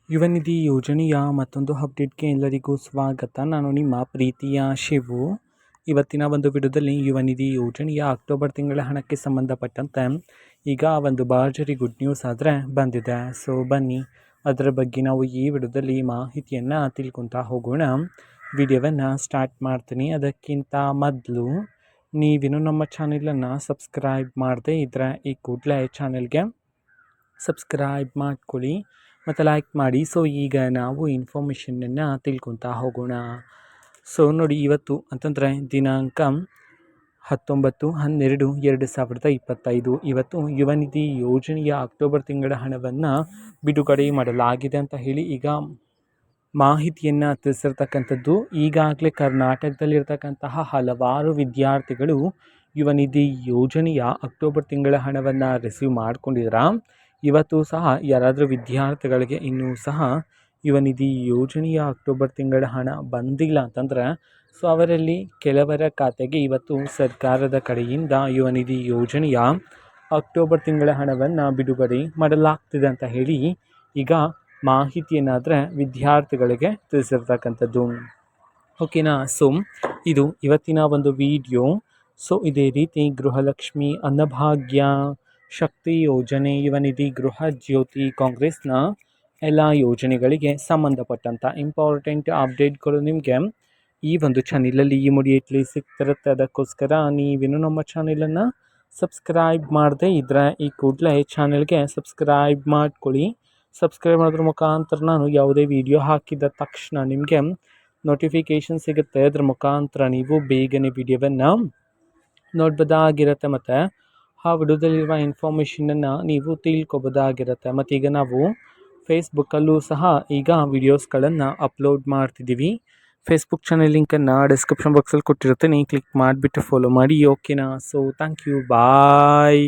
ಯುವ ನಿಧಿ ಯೋಜನೆಯ ಮತ್ತೊಂದು ಅಪ್ಡೇಟ್ಗೆ ಎಲ್ಲರಿಗೂ ಸ್ವಾಗತ. ನಾನು ನಿಮ್ಮ ಪ್ರೀತಿಯ ಶಿವು. ಇವತ್ತಿನ ಒಂದು ವಿಡಿಯೋದಲ್ಲಿ ಯುವ ನಿಧಿ ಯೋಜನೆಯ ಅಕ್ಟೋಬರ್ ತಿಂಗಳ ಹಣಕ್ಕೆ ಸಂಬಂಧಪಟ್ಟಂತೆ ಈಗ ಒಂದು ಭರ್ಜರಿ ಗುಡ್ ನ್ಯೂಸ್ ಆದರೆ ಬಂದಿದೆ. ಸೊ ಬನ್ನಿ ಅದರ ಬಗ್ಗೆ ನಾವು ಈ ವಿಡಿಯೋದಲ್ಲಿ ಮಾಹಿತಿಯನ್ನು ತಿಳ್ಕೊತಾ ಹೋಗೋಣ. ವಿಡಿಯೋವನ್ನು ಸ್ಟಾರ್ಟ್ ಮಾಡ್ತೀನಿ. ಅದಕ್ಕಿಂತ ಮೊದಲು ನೀವಿನ್ನೂ ನಮ್ಮ ಚಾನೆಲನ್ನು ಸಬ್ಸ್ಕ್ರೈಬ್ ಮಾಡದೇ ಇದ್ದರೆ ಈ ಕೂಡಲೇ ಚಾನೆಲ್ಗೆ ಸಬ್ಸ್ಕ್ರೈಬ್ ಮಾಡ್ಕೊಳ್ಳಿ ಮತ್ತು ಲೈಕ್ ಮಾಡಿ. ಸೊ ಈಗ ನಾವು ಇನ್ಫಾರ್ಮೇಷನನ್ನು ತಿಳ್ಕೊತಾ ಹೋಗೋಣ. ಸೊ ನೋಡಿ, ಇವತ್ತು ಅಂತಂದರೆ ದಿನಾಂಕ 19/12/2025 ಇವತ್ತು ಯುವ ನಿಧಿ ಯೋಜನೆಯ ಅಕ್ಟೋಬರ್ ತಿಂಗಳ ಹಣವನ್ನು ಬಿಡುಗಡೆ ಮಾಡಲಾಗಿದೆ ಅಂತ ಹೇಳಿ ಈಗ ಮಾಹಿತಿಯನ್ನು ತಿಳಿಸಿರ್ತಕ್ಕಂಥದ್ದು. ಈಗಾಗಲೇ ಕರ್ನಾಟಕದಲ್ಲಿರ್ತಕ್ಕಂತಹ ಹಲವಾರು ವಿದ್ಯಾರ್ಥಿಗಳು ಯುವ ನಿಧಿ ಯೋಜನೆಯ ಅಕ್ಟೋಬರ್ ತಿಂಗಳ ಹಣವನ್ನು ರಿಸೀವ್ ಮಾಡ್ಕೊಂಡಿದ್ದೀರಾ. ಇವತ್ತು ಸಹ ಯಾರಾದರೂ ವಿದ್ಯಾರ್ಥಿಗಳಿಗೆ ಇನ್ನೂ ಸಹ ಯುವ ನಿಧಿ ಯೋಜನೆಯ ಅಕ್ಟೋಬರ್ ತಿಂಗಳ ಹಣ ಬಂದಿಲ್ಲ ಅಂತಂದರೆ ಸೊ ಅವರಲ್ಲಿ ಕೆಲವರ ಖಾತೆಗೆ ಇವತ್ತು ಸರ್ಕಾರದ ಕಡೆಯಿಂದ ಯುವ ನಿಧಿ ಯೋಜನೆಯ ಅಕ್ಟೋಬರ್ ತಿಂಗಳ ಹಣವನ್ನು ಬಿಡುಗಡೆ ಮಾಡಲಾಗ್ತಿದೆ ಅಂತ ಹೇಳಿ ಈಗ ಮಾಹಿತಿಯನ್ನಾದರೆ ವಿದ್ಯಾರ್ಥಿಗಳಿಗೆ ತಿಳಿಸಿರ್ತಕ್ಕಂಥದ್ದು. ಓಕೆನಾ. ಸೊ ಇದು ಇವತ್ತಿನ ಒಂದು ವಿಡಿಯೋ. ಸೊ ಇದೇ ರೀತಿ ಗೃಹಲಕ್ಷ್ಮಿ, ಅನ್ನಭಾಗ್ಯ, ಶಕ್ತಿ ಯೋಜನೆ, ಯುವ ನಿಧಿ, ಗೃಹ ಜ್ಯೋತಿ, ಕಾಂಗ್ರೆಸ್ನ ಎಲ್ಲ ಯೋಜನೆಗಳಿಗೆ ಸಂಬಂಧಪಟ್ಟಂಥ ಇಂಪಾರ್ಟೆಂಟ್ ಅಪ್ಡೇಟ್ಗಳು ನಿಮಗೆ ಈ ಒಂದು ಚಾನಲಲ್ಲಿ ಇಮಿಡಿಯೇಟ್ಲಿ ಸಿಗ್ತಿರುತ್ತೆ. ಅದಕ್ಕೋಸ್ಕರ ನೀವೇನು ನಮ್ಮ ಚಾನಲನ್ನು ಸಬ್ಸ್ಕ್ರೈಬ್ ಮಾಡದೇ ಇದ್ದರೆ ಈ ಕೂಡಲೇ ಚಾನಲ್ಗೆ ಸಬ್ಸ್ಕ್ರೈಬ್ ಮಾಡ್ಕೊಳ್ಳಿ. ಸಬ್ಸ್ಕ್ರೈಬ್ ಮಾಡೋದ್ರ ಮುಖಾಂತರ ನಾನು ಯಾವುದೇ ವಿಡಿಯೋ ಹಾಕಿದ ತಕ್ಷಣ ನಿಮಗೆ ನೋಟಿಫಿಕೇಷನ್ ಸಿಗುತ್ತೆ. ಅದ್ರ ಮುಖಾಂತರ ನೀವು ಬೇಗನೆ ವಿಡಿಯೋವನ್ನು ನೋಡ್ಬೋದಾಗಿರುತ್ತೆ ಮತ್ತು ಆ ವಿಡಿಯೋದಲ್ಲಿರುವ ಇನ್ಫಾರ್ಮೇಷನನ್ನು ನೀವು ತಿಳ್ಕೊಬೋದಾಗಿರುತ್ತೆ. ಮತ್ತು ಈಗ ನಾವು ಫೇಸ್ಬುಕ್ಕಲ್ಲೂ ಸಹ ಈಗ ವಿಡಿಯೋಸ್ಗಳನ್ನು ಅಪ್ಲೋಡ್ ಮಾಡ್ತಿದ್ದೀವಿ. ಫೇಸ್ಬುಕ್ ಚಾನಲ್ ಲಿಂಕನ್ನು ಡಿಸ್ಕ್ರಿಪ್ಷನ್ ಬಾಕ್ಸಲ್ಲಿ ಕೊಟ್ಟಿರುತ್ತೆ, ನೀವು ಕ್ಲಿಕ್ ಮಾಡಿಬಿಟ್ಟು ಫಾಲೋ ಮಾಡಿ. ಓಕೆನಾ. So thank you, bye.